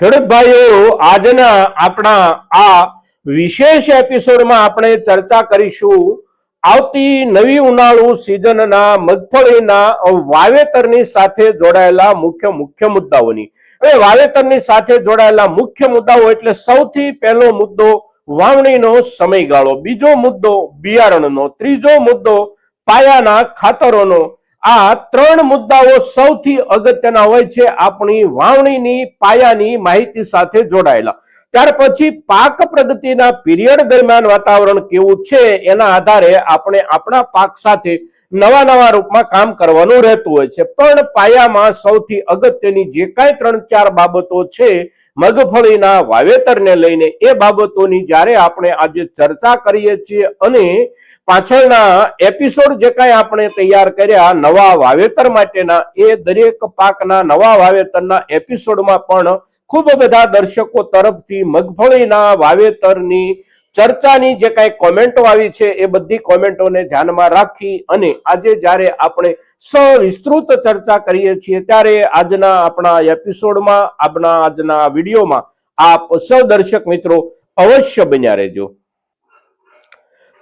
ખેડૂત ભાઈઓ, આજના આપણા આ વિશેષ એપિસોડમાં આપણે ચર્ચા કરીશું આવતી નવી ઉનાળુ સિઝનના મગફળીના વાવેતરની સાથે જોડાયેલા મુખ્ય મુદ્દાઓની. હવે વાવેતરની સાથે જોડાયેલા મુખ્ય મુદ્દાઓ એટલે સૌથી પહેલો મુદ્દો વાવણીનો સમયગાળો, બીજો મુદ્દો બિયારણનો, ત્રીજો મુદ્દો પાયાના ખાતરોનો. આ ત્રણ મુદ્દાઓ સૌથી અગત્યના હોય છે આપણી વાવણીની પાયાની માહિતી સાથે જોડાયેલા. ત્યાર પછી પાક પ્રગતિના પીરિયડ દરમિયાન વાતાવરણ કેવું છે એના આધારે આપણે આપણા પાક સાથે નવા રૂપમાં કામ કરવાનું રહેતું હોય છે. પણ પાયામાં સૌથી અગત્યની જે કાંઈ 3-4 બાબતો છે મગફળીના વાવેતરને લઈને, એ બાબતોની જ્યારે આપણે આજે ચર્ચા કરીએ છીએ અને પાછળના એપિસોડ જે કાંઈ આપણે તૈયાર કર્યા નવા વાવેતર માટેના, એ દરેક પાકના નવા વાવેતરના એપિસોડમાં પણ ખૂબ બધા દર્શકો તરફથી મગફળીના વાવેતરની ચર્ચાની જે કાંઈ કોમેન્ટો આવી છે એ બધી કોમેન્ટોને ધ્યાનમાં રાખી અને આજે જ્યારે આપણે સવિસ્તૃત ચર્ચા કરીએ છીએ ત્યારે આજના આપણા એપિસોડમાં, આજના વિડીયોમાં આપ સૌ દર્શક મિત્રો અવશ્ય બન્યા રહેજો.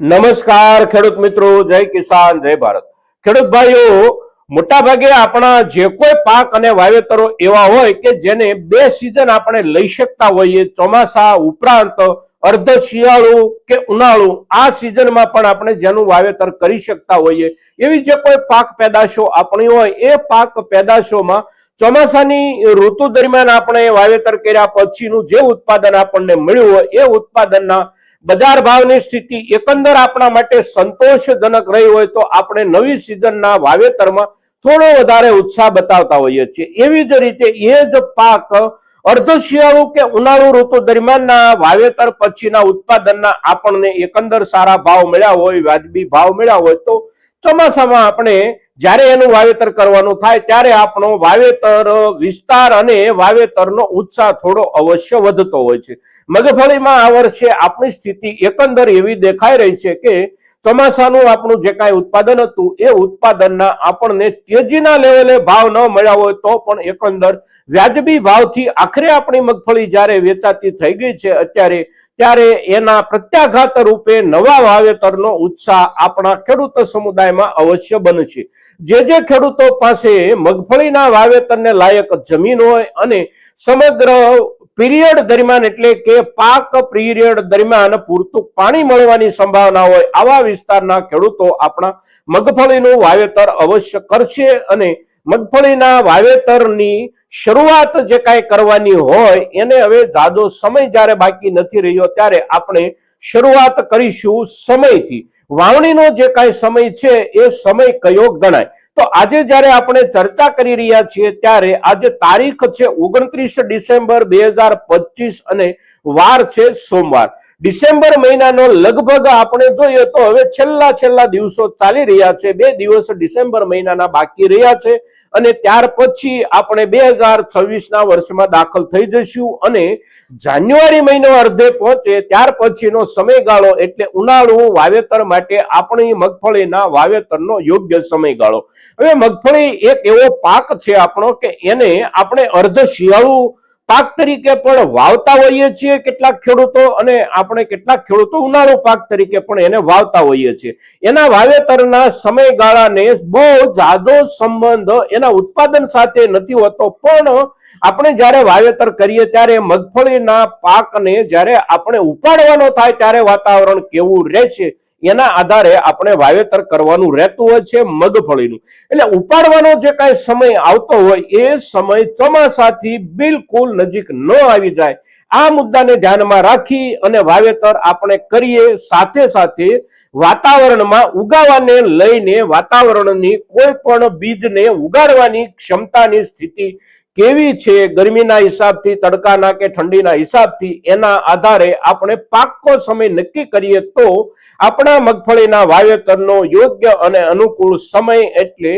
નમસ્કાર ખેડૂત મિત્રો, જય કિસાન, જય ભારત. ખેડૂત ભાઈઓ, મોટા ભાગે આપણા જે કોઈ પાક અને વાવેતરો એવા હોય કે જેને બે સિઝન આપણે લઈ શકતા હોઈએ, ચોમાસા ઉપરાંત અર્ધ શિયાળુ કે ઉનાળુ, આ સિઝનમાં પણ આપણે જેનું વાવેતર કરી શકતા હોઈએ એવી જે કોઈ પાક પેદાશો આપણી હોય, એ પાક પેદાશોમાં ચોમાસાની ઋતુ દરમિયાન આપણે વાવેતર કર્યા પછીનું જે ઉત્પાદન આપણને મળ્યું હોય, એ ઉત્પાદનના બજાર ભાવની સ્થિતિ એકંદર આપણા માટે સંતોષજનક રહી હોય તો આપણે નવી સિઝનના વાવેતરમાં થોડો વધારે ઉત્સાહ બતાવતા હોઈએ છીએ. એવી જ રીતે એ જ પાક અર્ધ શિયાળુ કે ઉનાળુ ઋતુ દરમિયાનના વાવેતર પછીના ઉત્પાદનના આપણને એકંદર સારા ભાવ મળ્યા હોય, વાજબી ભાવ મળ્યા હોય, તો ચોમાસામાં આપણે જ્યારે એનું વાવેતર કરવાનું થાય ત્યારે આપણો વાવેતર વિસ્તાર અને વાવેતરનો ઉત્સાહ થોડો અવશ્ય વધતો હોય છે. મગફળીમાં આ વર્ષે આપણી સ્થિતિ એકંદર એવી દેખાઈ રહી છે કે ચોમાસાનું આપણું જે કાંઈ ઉત્પાદન હતું, એ ઉત્પાદનના આપણને તેજીના લેવલે ભાવ ન મળ્યા હોય તો પણ એકંદર વ્યાજબી ભાવથી આખરે આપણી મગફળી જ્યારે વેચાતી થઈ ગઈ છે અત્યારે, ત્યારે એના પ્રત્યાઘાત રૂપે નવા વાવેતરનો ઉત્સાહ આપણા ખેડૂત સમુદાયમાં અવશ્ય બનશે. જે ખેડૂતો પાસે મગફળીના વાવેતરને લાયક જમીન હોય અને સમગ્ર પીરિયડ દરમિયાન એટલે કે પાક પીરિયડ દરમિયાન પૂરતું પાણી મળવાની સંભાવના હોય, આવા વિસ્તારના ખેડૂતો આપણા મગફળીનું વાવેતર અવશ્ય કરશે અને મગફળીના વાવેતરની શરૂઆત જે કાંઈ કરવાની હોય એને હવે જાજો સમય જ્યારે બાકી નથી રહ્યો ત્યારે આપણે શરૂઆત કરીશું સમયથી. વાવણીનો જે કાંઈ સમય છે એ સમય કયો ગણાય? તો આજે જ્યારે આપણે ચર્ચા કરી રહ્યા છીએ ત્યારે આજે તારીખ છે 29 ડિસેમ્બર 2025 અને વાર છે સોમવાર. ડિસેમ્બર મહિનાનો લગભગ આપણે જોઈએ તો હવે છેલ્લા દિવસો ચાલી રહ્યા છે. 2 દિવસ ડિસેમ્બર મહિનાના બાકી રહ્યા છે અને ત્યાર પછી આપણે 2026ના વર્ષમાં દાખલ થઈ જઈશું અને જાન્યુઆરી મહિનો અર્ધે પહોંચે ત્યાર પછીનો સમયગાળો એટલે ઉનાળુ વાવેતર માટે આપણી મગફળીના વાવેતરનો યોગ્ય સમયગાળો. હવે મગફળી એક એવો પાક છે આપણો કે એને આપણે અર્ધ શિયાળુ પાક તરીકે પણ વાવતા હોઈએ છીએ કેટલાક ખેડૂતો, અને આપણે કેટલાક ખેડૂતો ઉનાળુ પાક તરીકે પણ એને વાવતા હોઈએ છીએ. એના વાવેતરના સમયગાળાને બહુ જાજો સંબંધ એના ઉત્પાદન સાથે નથી હોતો, પણ આપણે જ્યારે વાવેતર કરીએ ત્યારે મગફળીના પાકને જ્યારે આપણે ઉપાડવાનો થાય ત્યારે વાતાવરણ કેવું રહેશે એના આધારે આપણે વાવેતર કરવાનું રહેતું હોય છે મગફળીનું. એટલે ઉપાડવાનો જે કાંઈ સમય આવતો હોય એ સમય ચોમાસાથી બિલકુલ નજીક ન આવી જાય, આ મુદ્દાને ધ્યાનમાં રાખી અને વાવેતર આપણે કરીએ. સાથે વાતાવરણમાં ઉગાવાને લઈને વાતાવરણની કોઈ પણ બીજને ઉગાડવાની ક્ષમતાની સ્થિતિ કેવી છે, ગરમીના હિસાબથી, તડકાના કે ઠંડીના હિસાબથી, એના આધારે આપણે પાક્કો સમય નક્કી કરીએ તો આપણા મગફળીના વાવેતરનો યોગ્ય અને અનુકૂળ સમય એટલે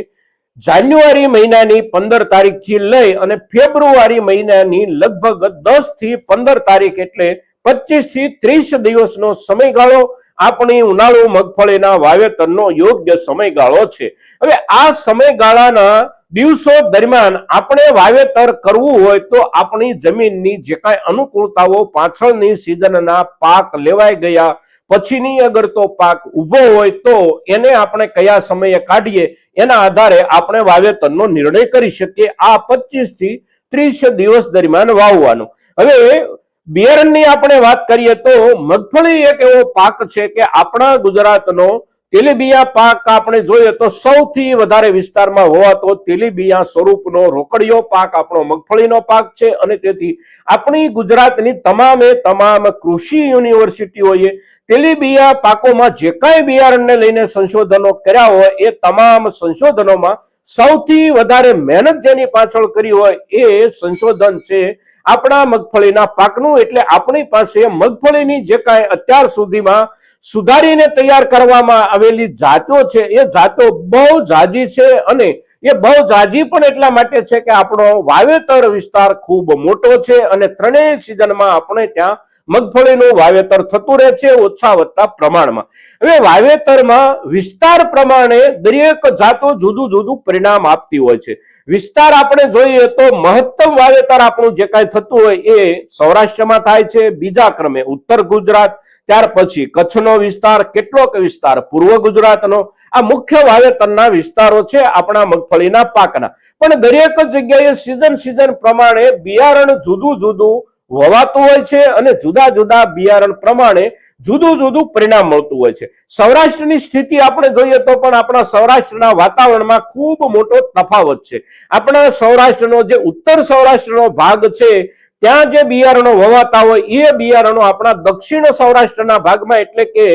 જાન્યુઆરી મહિનાની 15 તારીખથી લઈ અને ફેબ્રુઆરી મહિનાની લગભગ 10 થી 15 તારીખ એટલે 25 થી 30 દિવસનો સમયગાળો આપણી ઉનાળુ મગફળીના વાવેતરનો યોગ્ય સમયગાળો છે. હવે આ સમયગાળાના દિવસો દરમિયાન આપણે વાવેતર કરવું હોય તો આપણી જમીનની જે કાંઈ અનુકૂળતાઓ પાછળની સિઝનના પાક લેવાઈ ગયા પછીની અગર તો પાક ઉભો હોય તો એને આપણે કયા સમયે કાઢીએ એના આધારે આપણે વાવેતરનો નિર્ણય કરી શકીએ. આ 25 થી 30 દિવસ દરમિયાન વાવવાનું. હવે બિયારણની આપણે વાત કરીએ તો મગફળી એક એવો પાક છે કે આપણા ગુજરાતનો તેલીબિયા પાક આપણે જોઈએ તો સૌથી વધારે વિસ્તારમાં હોવાતો તેલીબિયા સ્વરૂપનો રોકડિયો પાક આપણો મગફળીનો પાક છે. અને તેથી આપણી ગુજરાતની તમામે તમામ કૃષિ યુનિવર્સિટીઓએ તેલીબિયા પાકોમાં જે કાંઈ બિયારણને લઈને સંશોધનો કર્યા હોય એ તમામ સંશોધનોમાં સૌથી વધારે મહેનત જેની પાછળ કરી હોય એ સંશોધન છે આપણા મગફળીના પાકનું. એટલે આપણી પાસે મગફળીની જે કાંઈ અત્યાર સુધીમાં સુધારીને તૈયાર કરવામાં આવેલી જાતો છે એ જાતો બહુ જાજી છે. અને એ બહુ જાજી પણ એટલા માટે છે કે આપણો વાવેતર વિસ્તાર ખૂબ મોટો છે અને ત્રણેય સિઝનમાં આપણે ત્યાં મગફળીનું વાવેતર થતું રહે છે ઓછા વત્તા પ્રમાણમાં. હવે વાવેતરમાં વિસ્તાર પ્રમાણે દરેક જાતો જુદું જુદું પરિણામ આપતી હોય છે. વિસ્તાર આપણે જોઈએ તો મહત્તમ વાવેતર આપણું જે કાંઈ થતું હોય એ સૌરાષ્ટ્રમાં થાય છે, બીજા ક્રમે ઉત્તર ગુજરાત, ત્યાર પછી કચ્છનો વિસ્તાર, કેટલોક વિસ્તાર પૂર્વ ગુજરાતનો. આ મુખ્ય વાવેતરના વિસ્તારો છે આપણા મગફળીના પાકના. પણ દરેક જગ્યાએ સિઝન પ્રમાણે બિયારણ જુદું જુદું વવાતું હોય છે અને જુદા જુદા બિયારણ પ્રમાણે જુદું જુદું પરિણામ મળતું હોય છે. સૌરાષ્ટ્રની સ્થિતિ આપણે જોઈએ તો પણ આપણા સૌરાષ્ટ્રના વાતાવરણમાં ખૂબ મોટો તફાવત છે. આપણા સૌરાષ્ટ્રનો જે ઉત્તર સૌરાષ્ટ્રનો ભાગ છે ત્યાં જે બિયારણો વવાતા હોય એ બિયારણો આપણા દક્ષિણ સૌરાષ્ટ્રના ભાગમાં એટલે કે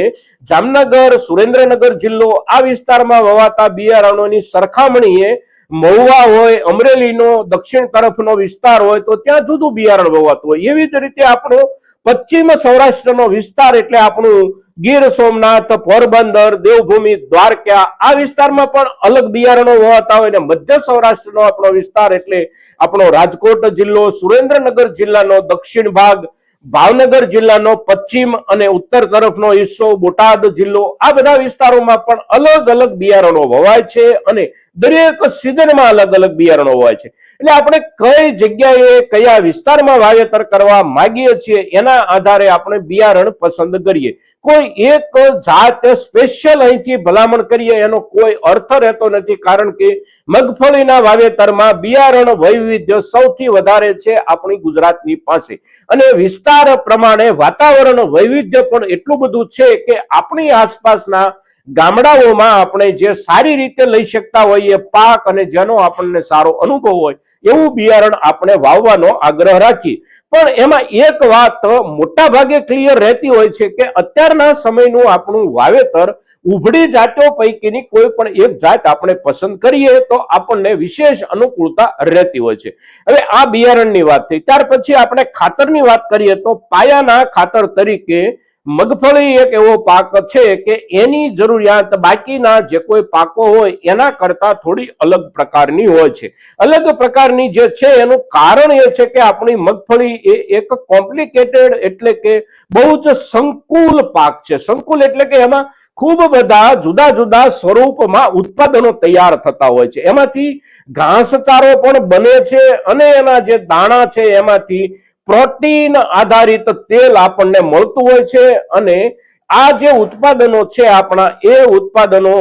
જામનગર, સુરેન્દ્રનગર જિલ્લો આ વિસ્તારમાં વવાતા બિયારણોની સરખામણીએ મહુવા હોય, અમરેલીનો દક્ષિણ તરફનો વિસ્તાર હોય તો ત્યાં જુદું બિયારણ વવાતું હોય. એવી જ રીતે આપણો પશ્ચિમ સૌરાષ્ટ્રનો વિસ્તાર એટલે આપણું ગીર સોમનાથ, પોરબંદર, દેવભૂમિ, દ્વારકા આ વિસ્તારમાં પણ અલગ બિયારણો વવાતા હોય. ને મધ્ય સૌરાષ્ટ્રનો આપણો વિસ્તાર એટલે આપણો રાજકોટ જિલ્લો, સુરેન્દ્રનગર જિલ્લાનો દક્ષિણ ભાગ, ભાવનગર જિલ્લાનો પશ્ચિમ અને ઉત્તર તરફનો હિસ્સો, બોટાદ જિલ્લો આ બધા વિસ્તારોમાં પણ અલગ અલગ બિયારણો વવાય છે અને દરેક સિઝનમાં અલગ અલગ બિયારણો વવાય છે. એટલે આપણે કઈ જગ્યાએ કયા વિસ્તારમાં વાવેતર કરવા માંગીએ છીએ એના આધારે આપણે બિયારણ પસંદ કરીએ. કોઈ એક જાત સ્પેશિયલ અહીંથી ભલામણ કરીએ એનો કોઈ અર્થ રહેતો નથી, કારણ કે મગફળીના વાવેતરમાં બિયારણ વૈવિધ્ય સૌથી વધારે છે આપણી ગુજરાતની પાસે. અને વિસ્તાર પ્રમાણે વાતાવરણ વૈવિધ્ય પણ એટલું બધું છે કે આપણી આસપાસના ગામડાઓમાં આપણે જે સારી રીતે લઈ શકતા હોઈએ પાક અને જેનો આપણને સારો અનુભવ હોય એવું બિયારણ આપણે વાવવાનો આગ્રહ રાખીએ. પણ એમાં એક વાત મોટા ભાગે ક્લિયર રહેતી હોય છે કે અત્યારના સમયનું આપણું વાવેતર ઉભડી જાતો પૈકીની કોઈ પણ એક જાત આપણે પસંદ કરીએ તો આપણને વિશેષ અનુકૂળતા રહેતી હોય છે. હવે આ બિયારણની વાત થઈ. ત્યાર પછી આપણે ખાતરની વાત કરીએ તો પાયાના ખાતર તરીકે મગફળી એક એવો પાક છે કે એની જરૂરિયાત બાકીના જે કોઈ પાકો હોય એના કરતા થોડી અલગ પ્રકારની હોય છે. અલગ પ્રકારની જે છે એનું કારણ એ છે કે આપણી મગફળી એ એક કોમ્પ્લિકેટેડ એટલે કે બહુ જ સંકુલ પાક છે. સંકુલ એટલે કે એમાં ખૂબ બધા જુદા જુદા સ્વરૂપમાં ઉત્પાદનો તૈયાર થતા હોય છે. એમાંથી ઘાસચારો પણ બને છે અને એના જે દાણા છે એમાંથી પ્રોટીન આધારિત તેલ આપણને મળતું હોય છે. અને આ જે ઉત્પાદનો છે આપણા એ ઉત્પાદનો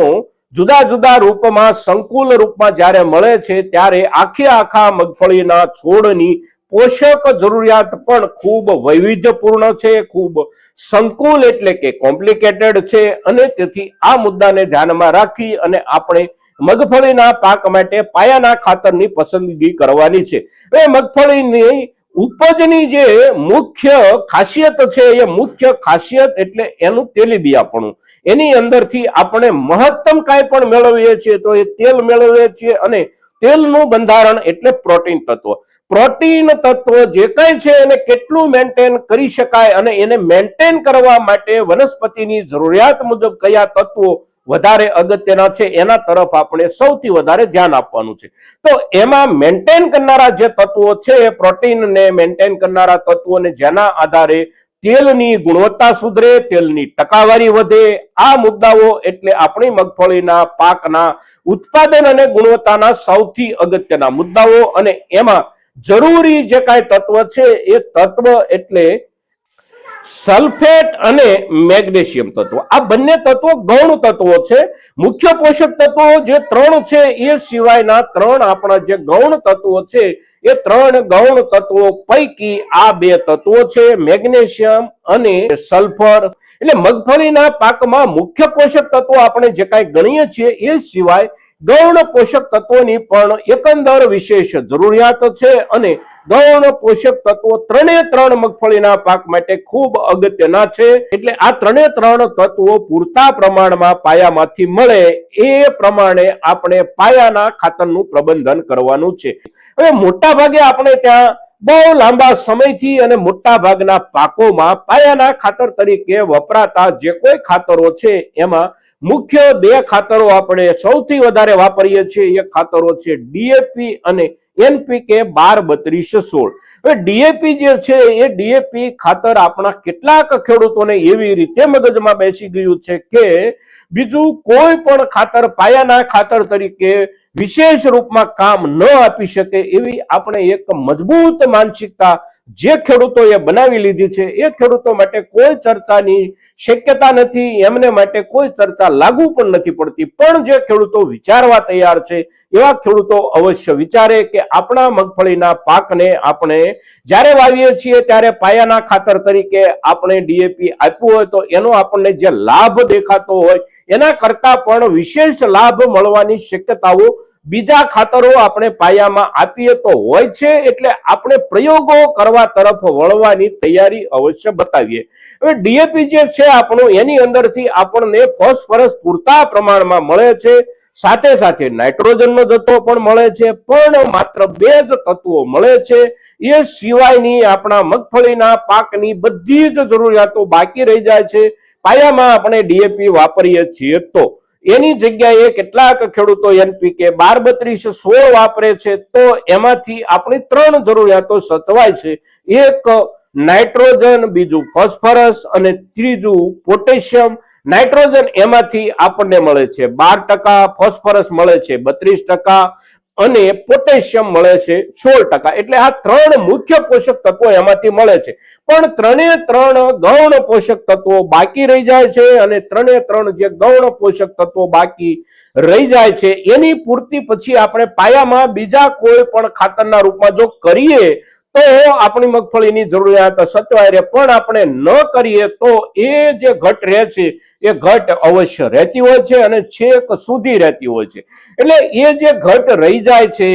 જુદા જુદા રૂપમાં સંકુલ રૂપમાં જ્યારે મળે છે ત્યારે આખા મગફળીના છોડની પોષક જરૂરિયાત પણ ખૂબ વૈવિધ્યપૂર્ણ છે, ખૂબ સંકુલ એટલે કે કોમ્પ્લિકેટેડ છે. અને તેથી આ મુદ્દાને ધ્યાનમાં રાખી અને આપણે મગફળીના પાક માટે પાયાના ખાતરની પસંદગી કરવાની છે. હવે મગફળીની ઉપજની જે મુખ્ય ખાસિયત છે એ મુખ્ય ખાસિયત એટલે એનું તેલીબિયાપણું. એની અંદરથી આપણે મહત્તમ કાંઈ પણ મેળવીએ છીએ તો એ તેલ મેળવીએ છીએ અને તેલનું બંધારણ એટલે પ્રોટીન તત્વ. પ્રોટીન તત્વ જે કંઈ છે એને કેટલું મેન્ટેન કરી શકાય અને એને મેન્ટેન કરવા માટે વનસ્પતિની જરૂરિયાત મુજબ કયા તત્વો વધારે અગત્યના છે એના તરફ આપણે સૌથી વધારે ધ્યાન આપવાનું છે. તો એમાં મેન્ટેન કરનારા જે તત્વો છે પ્રોટીનને મેન્ટેન કરનારા તત્વોને જેના આધારે તેલની ગુણવત્તા સુધરે, તેલની ટકાવારી વધે, આ મુદ્દાઓ એટલે આપણી મગફળીના પાકના ઉત્પાદન અને ગુણવત્તાના સૌથી અગત્યના મુદ્દાઓ. અને એમાં જરૂરી જે કાંઈ તત્વ છે એ તત્વ એટલે સલ્ફેટ અને મેગ્નેશિયમ તત્વો. આ બંને તત્વો ગૌણ તત્વો છે. મુખ્ય પોષક તત્વો જે 3 છે એ સિવાયના 3 આપણા જે ગૌણ તત્વો છે એ 3 ગૌણ તત્વો પૈકી આ 2 તત્વો છે, મેગ્નેશિયમ અને સલ્ફર. એટલે મગફળીના પાકમાં મુખ્ય પોષક તત્વો આપણે જે કાંઈ ગણીએ છીએ એ સિવાય ગૌણ પોષક તત્વોની પણ એકંદર વિશેષ જરૂરિયાત છે. અને ગૌણ પોષક તત્વો 3 મગફળીના પાક માટે ખૂબ અગત્યના છે. એટલે આ 3 તત્વો પૂરતા પ્રમાણમાં પાયામાંથી મળે એ પ્રમાણે આપણે પાયાના ખાતરનું પ્રબંધન કરવાનું છે. હવે મોટા ભાગે આપણે ત્યાં બહુ લાંબા સમયથી અને મોટા ભાગના પાકોમાં પાયાના ખાતર તરીકે વપરાતા જે કોઈ ખાતરો છે એમાં મુખ્ય 2 ખાતરો આપણે સૌથી વધારે વાપરીએ છીએ. એ ખાતરો છે ડીએપી અને એનપીકે 12-32-16. હવે ડીએપી જે છે એ ડીએપી ખાતર આપણા કેટલાક ખેડૂતોને એવી રીતે મગજમાં બેસી ગયું છે કે બીજું કોઈ પણ ખાતર પાયાના ખાતર તરીકે વિશેષ રૂપમાં કામ ન આપી શકે એવી આપણે એક મજબૂત માનસિકતા જે ખેડૂતોએ બનાવી લીધી છે એ ખેડૂતો માટે કોઈ ચર્ચાની શક્યતા નથી, એમને માટે કોઈ ચર્ચા લાગુ પણ નથી પડતી. પણ જે ખેડૂતો વિચારવા તૈયાર છે એવા ખેડૂતો અવશ્ય વિચારે કે આપણા મગફળીના પાકને આપણે જ્યારે વાવીએ છીએ ત્યારે પાયાના ખાતર તરીકે આપણે ડીએપી આપ્યું હોય તો એનો આપણને જે લાભ દેખાતો હોય એના કરતા પણ વિશેષ લાભ મળવાની શક્યતાઓ બીજા ખાતરો આપણે પાયામાં આપીએ તો હોય છે. એટલે આપણે પ્રયોગો કરવા તરફ વળવાની તૈયારી અવશ્ય બતાવીએ. હવે ડીએપી જે છે આપણું એની અંદરથી આપણને ફોસ્ફરસ પૂરતા પ્રમાણમાં મળે છે, સાથે સાથે નાઇટ્રોજનનો જથ્થો પણ મળે છે, પણ માત્ર 2 જ તત્વો મળે છે. એ સિવાયની આપણા મગફળીના પાકની બધી જ જરૂરિયાતો બાકી રહી જાય છે પાયામાં આપણે ડીએપી વાપરીએ છીએ તો. એની જગ્યાએ કેટલાક ખેડૂતો એનપીકે 12-32-16 વાપરે છે તો એમાંથી આપણી 3 જરૂરિયાતો સચવાય છે. એક નાઇટ્રોજન, બીજું ફોસ્ફરસ અને ત્રીજું પોટેશિયમ. નાઇટ્રોજન એમાંથી આપણને મળે છે 12%, ફોસ્ફરસ મળે છે 32% અને પોટેશિયમ મળે છે 16%. એટલે આ 3 મુખ્ય પોષક તત્વો એમાંથી મળે છે. પણ 3 ગૌણ પોષક તત્વો બાકી રહી જાય છે. અને 3 જે ગૌણ પોષક તત્વો બાકી રહી જાય છે એની પૂર્તિ પછી આપણે પાયામાં બીજા કોઈ પણ ખાતરના રૂપમાં જો કરીએ તો આપણી મગફળીની જરૂરિયાત સચવાય રહે. પણ આપણે ન કરીએ તો એ જે ઘટ રહે છે એ ઘટ અવશ્ય રહેતી હોય છે અને છેક સુધી રહેતી હોય છે. એટલે એ જે ઘટ રહી જાય છે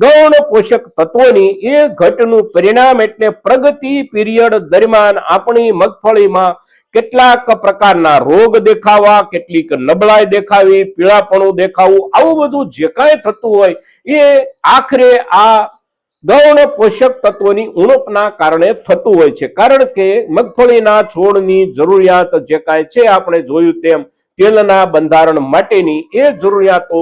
ગૌણ પોષક તત્વોની, એ ઘટનું પરિણામ એટલે પ્રગતિ પીરિયડ દરમિયાન આપણી મગફળીમાં કેટલાક પ્રકારના રોગ દેખાવા, કેટલીક નબળાઈ દેખાવી, પીળાપણું દેખાવું, આવું બધું જે કાંઈ થતું હોય એ આખરે આ ગૌણ પોષક તત્વોની ઉણપના કારણે થતું હોય છે. કારણ કે મગફળીના છોડની જરૂરિયાત જે કાંઈ છે આપણે જોયું તેમ તેલના બંધારણ માટેની એ જરૂરિયાતો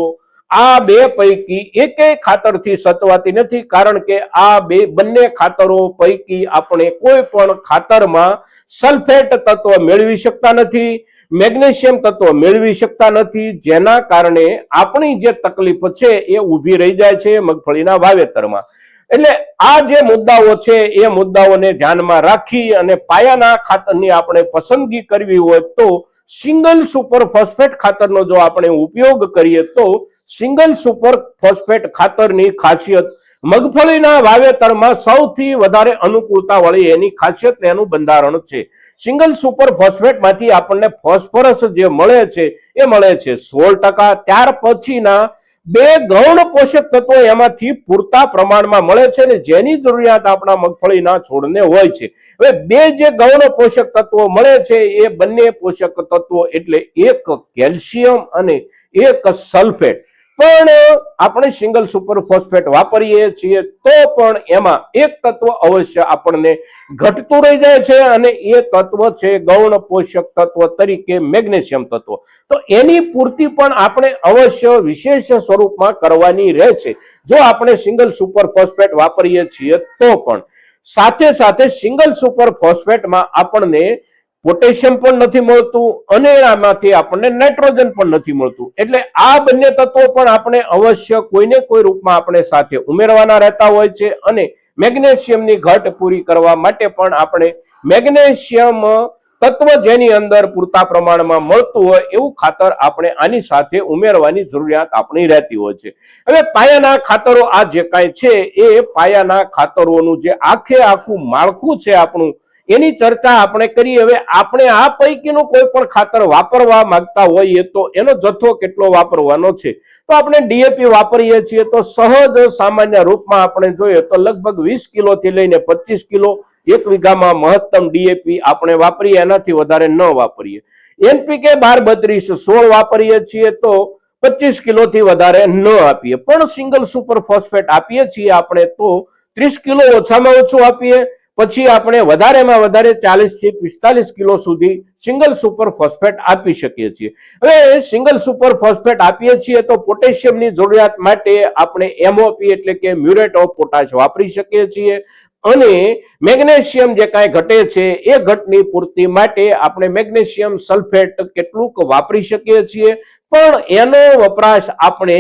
આ 2 પૈકી એકેય ખાતરથી સચવાતી નથી. કારણ કે આ બંને ખાતરો પૈકી આપણે કોઈ પણ ખાતરમાં સલ્ફેટ તત્વ મેળવી શકતા નથી, મેગ્નેશિયમ તત્વ મેળવી શકતા નથી, જેના કારણે આપણી જે તકલીફ છે એ ઊભી રહી જાય છે મગફળીના વાવેતરમાં. એટલે આ જે મુદ્દાઓ છે એ મુદ્દાઓને ધ્યાનમાં રાખી અને પાયાના ખાતરની આપણે પસંદગી કરવી હોય તો સિંગલ સુપર ફોસ્ફેટ ખાતરનો જો આપણે ઉપયોગ કરીએ તો સિંગલ સુપર ફોસ્ફેટ ખાતરની ખાસિયત મગફળીના વાવેતરમાં સૌથી વધારે અનુકૂળતા વાળી એની ખાસિયત એનું બંધારણ છે. સિંગલ સુપર ફોસ્ફેટમાંથી આપણને ફોસ્ફરસ જે મળે છે એ મળે છે 16%. ત્યાર પછીના 2 ગૌણ પોષક તત્વો એમાંથી પૂરતા પ્રમાણમાં મળે છે ને જેની જરૂરિયાત આપણા મગફળીના છોડને હોય છે. હવે 2 જે ગૌણ પોષક તત્વો મળે છે એ બંને પોષક તત્વો એટલે એક કેલ્શિયમ અને એક સલ્ફેટ. પણ આપણે સિંગલ સુપર ફોસ્ફેટ વાપરીએ છીએ તો પણ એમાં એક તત્વ અવશ્ય આપણને ઘટતું રહી જાય છે અને એ તત્વ છે ગૌણ પોષક તત્વ તરીકે મેગ્નેશિયમ તત્વ. તો એની પૂર્તિ પણ આપણે અવશ્ય વિશેષ સ્વરૂપમાં કરવાની રહે છે જો આપણે સિંગલ સુપર ફોસ્ફેટ વાપરીએ છીએ તો. પણ સાથે સાથે સિંગલ સુપર ફોસ્ફેટમાં આપણને પોટેશિયમ પણ નથી મળતું અને આમાંથી આપણને નાઇટ્રોજન પણ નથી મળતું. એટલે આ બંને તત્વો પણ આપણે અવશ્ય કોઈને કોઈ રૂપમાં આપણે સાથે ઉમેરવાના રહેતા હોય છે. અને મેગ્નેશિયમની ઘટ પૂરી કરવા માટે પણ આપણે મેગ્નેશિયમ તત્વ જેની અંદર પૂરતા પ્રમાણમાં મળતું હોય એવું ખાતર આપણે આની સાથે ઉમેરવાની જરૂરિયાત આપણી રહેતી હોય છે. હવે પાયાના ખાતરો આ જે કાંઈ છે એ પાયાના ખાતરોનું જે આખું માળખું છે આપણું, એની ચર્ચા આપણે કરીએ. હવે આપણે આ પૈકીનું કોઈ પણ ખાતર વાપરવા માંગતા હોઈએ તો એનો જથ્થો કેટલો વાપરવાનો છે, તો આપણે ડીએપી વાપરીએ છીએ તો સહજ સામાન્ય રૂપમાં આપણે જોઈએ તો લગભગ 20 કિલોથી લઈને 25 કિલો એક વીઘામાં મહત્તમ ડીએપી આપણે વાપરીએ, એનાથી વધારે ન વાપરીએ. એનપીકે 12-32-16 વાપરીએ છીએ તો 25 કિલોથી વધારે ન આપીએ. પણ સિંગલ સુપર ફોસ્ફેટ આપીએ છીએ આપણે તો 30 કિલો ઓછામાં ઓછું આપીએ. પછી આપણે વધારેમાં વધારે 40 થી 45 કિલો સુધી સિંગલ સુપર ફોસ્ફેટ આપી શકીએ છીએ. હવે સિંગલ સુપર ફોસ્ફેટ આપીએ છીએ તો પોટેશિયમની જરૂરિયાત માટે આપણે એમઓપી એટલે કે મ્યુરેટ ઓફ પોટાશ વાપરી શકીએ છીએ. અને મેગ્નેશિયમ જે કાંઈ ઘટે છે એ ઘટની પૂર્તિ માટે આપણે મેગ્નેશિયમ સલ્ફેટ કેટલુંક વાપરી શકીએ છીએ. પણ એનો વપરાશ આપણે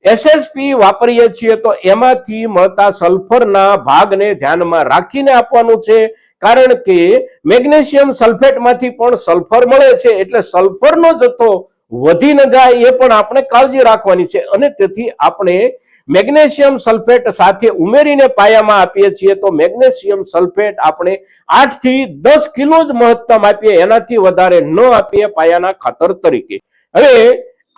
એસએસપી વાપરીએ છીએ તો એમાંથી મળતા સલ્ફરના ભાગને ધ્યાનમાં રાખીને આપવાનું છે. કારણ કે મેગ્નેશિયમ સલ્ફેટમાંથી પણ સલ્ફર મળે છે, એટલે સલ્ફરનો જથ્થો વધી ન જાય એ પણ આપણે કાળજી રાખવાની છે. અને તેથી આપણે મેગ્નેશિયમ સલ્ફેટ સાથે ઉમેરીને પાયામાં આપીએ છીએ તો મેગ્નેશિયમ સલ્ફેટ આપણે 8 થી 10 કિલો જ મહત્તમ આપીએ, એનાથી વધારે ન આપીએ પાયાના ખાતર તરીકે. હવે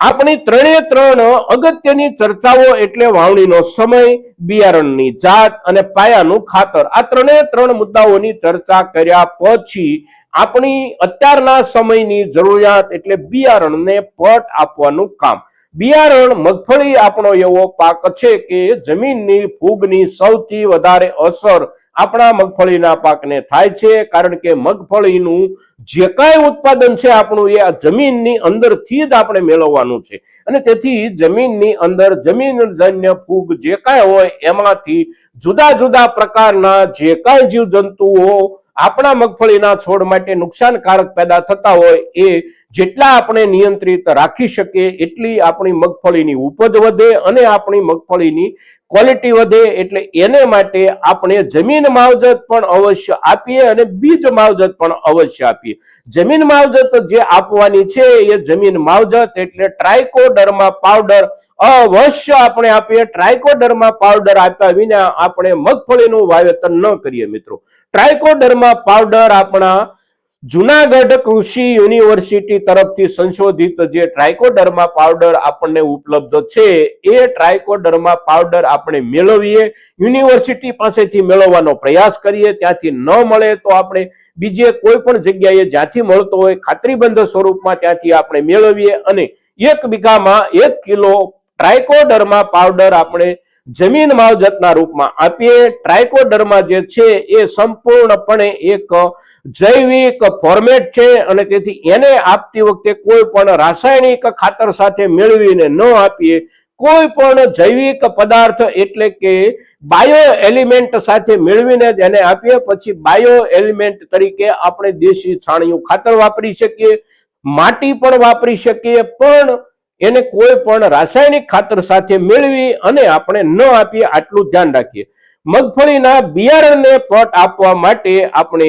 આપણી 3 અગત્યની ચર્ચાઓ એટલે વાવણીનો સમય, બિયારણની જાત અને પાયાનું ખાતર. આ 3 મુદ્દાઓની ચર્ચા કર્યા પછી આપણી અત્યારના સમયની જરૂરિયાત એટલે બિયારણને પટ આપવાનું કામ. બિયારણ મગફળી આપણો એવો પાક છે કે જમીનની ફૂગની સૌથી વધારે અસર આપણા મગફળીના પાકને થાય છે. કારણ કે મગફળીનું જે કાંઈ ઉત્પાદન છે આપણું એ જમીનની અંદરથી જ આપણે મેળવવાનું છે. અને તેથી જમીનની અંદર જમીનજન્ય ફૂગ જે કાંઈ હોય એમાંથી જુદા જુદા પ્રકારના જે કાંઈ જીવજંતુઓ આપણા મગફળીના છોડ માટે નુકસાનકારક પેદા થતા હોય એ જેટલા આપણે નિયંત્રિત રાખી શકીએ એટલી આપણી મગફળીની ઉપજ વધે અને આપણી મગફળીની ક્વોલિટી વધે. એટલે એને માટે આપણે જમીન માવજત પણ અવશ્ય આપીએ અને બીજ માવજત પણ અવશ્ય આપીએ. જમીન માવજત જે આપવાની છે એ જમીન માવજત એટલે ટ્રાઇકોડર્મા પાવડર અવશ્ય આપણે આપીએ. ટ્રાઇકોડર્મા પાવડર આપ્યા વિના આપણે મગફળીનું વાવેતર ન કરીએ મિત્રો. ટ્રાઇકોડર્મા પાવડર આપણા જુનાગઢ કૃષિ યુનિવર્સિટી તરફથી સંશોધિત જે ટ્રાઇકોડર્મા પાવડર આપણને ઉપલબ્ધ છે એ ટ્રાઇકોડર્મા પાવડર આપણે મેળવીએ, યુનિવર્સિટી પાસેથી મેળવવાનો પ્રયાસ કરીએ. ત્યાંથી ન મળે તો આપણે બીજે કોઈ પણ જગ્યાએ જ્યાંથી મળતો હોય ખાતરીબંધ સ્વરૂપમાં ત્યાંથી આપણે મેળવીએ અને 1 વીઘામાં 1 કિલો ટ્રાઇકોડર્મા પાવડર આપણે જમીન માવજતના રૂપમાં આપીએ. ટ્રાઇકોડર્મા જે છે એ સંપૂર્ણપણે એક જૈવિક ફોર્મેટ છે અને તેથી એને આપતી વખતે કોઈ પણ રાસાયણિક ખાતર સાથે મેળવીને ન આપીએ. કોઈ પણ જૈવિક પદાર્થ એટલે કે બાયો એલિમેન્ટ સાથે મેળવીને જ એને આપીએ. પછી બાયો એલિમેન્ટ તરીકે આપણે દેશી છાણિયું ખાતર વાપરી શકીએ, માટી પણ વાપરી શકીએ, પણ એને કોઈ પણ રાસાયણિક ખાતર સાથે મેળવી અને આપણે ન આપીએ, આટલું ધ્યાન રાખીએ. મગફળીના બિયારણને પટ આપવા માટે આપણે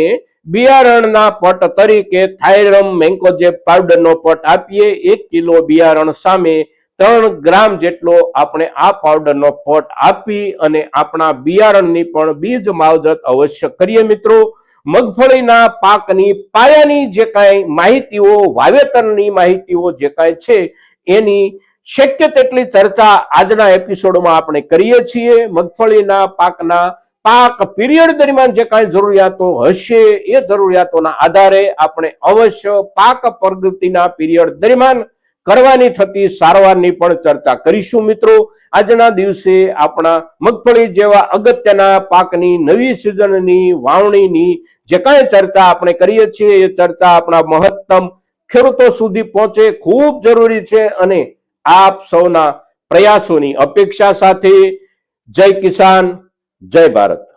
બિયારણના પટ તરીકે થાયરમ મેન્કોજેબ પાવડરનો પટ આપીએ. 1 કિલો બિયારણ સામે 3 ગ્રામ જેટલો આપણે આ પાવડરનો પટ આપી અને આપણા બિયારણની પણ બીજ માવજત અવશ્ય કરીએ મિત્રો. મગફળીના પાકની પાયાની જે કાંઈ માહિતીઓ, વાવેતરની માહિતીઓ જે કાંઈ છે એની શક્ય તેટલી ચર્ચા આજના એપિસોડમાં આપણે કરીએ છીએ. મગફળીના પાક પીરિયડ દરમિયાન જે કાંઈ જરૂરિયાતો હશે એ જરૂરિયાતોના આધારે આપણે અવશ્ય પાક પ્રગતિના પીરિયડ દરમિયાન કરવાની થતી સારવારની પણ ચર્ચા કરીશું મિત્રો. આજના દિવસે આપણા મગફળી જેવા અગત્યના પાકની નવી સિઝનની વાવણીની જે કાંઈ ચર્ચા આપણે કરીએ છીએ એ ચર્ચા આપણા મહત્તમ ખેડૂતો સુધી પહોંચે ખૂબ જરૂરી છે અને આપ સૌના પ્રયાસોની અપેક્ષા સાથે જય કિસાન, જય ભારત.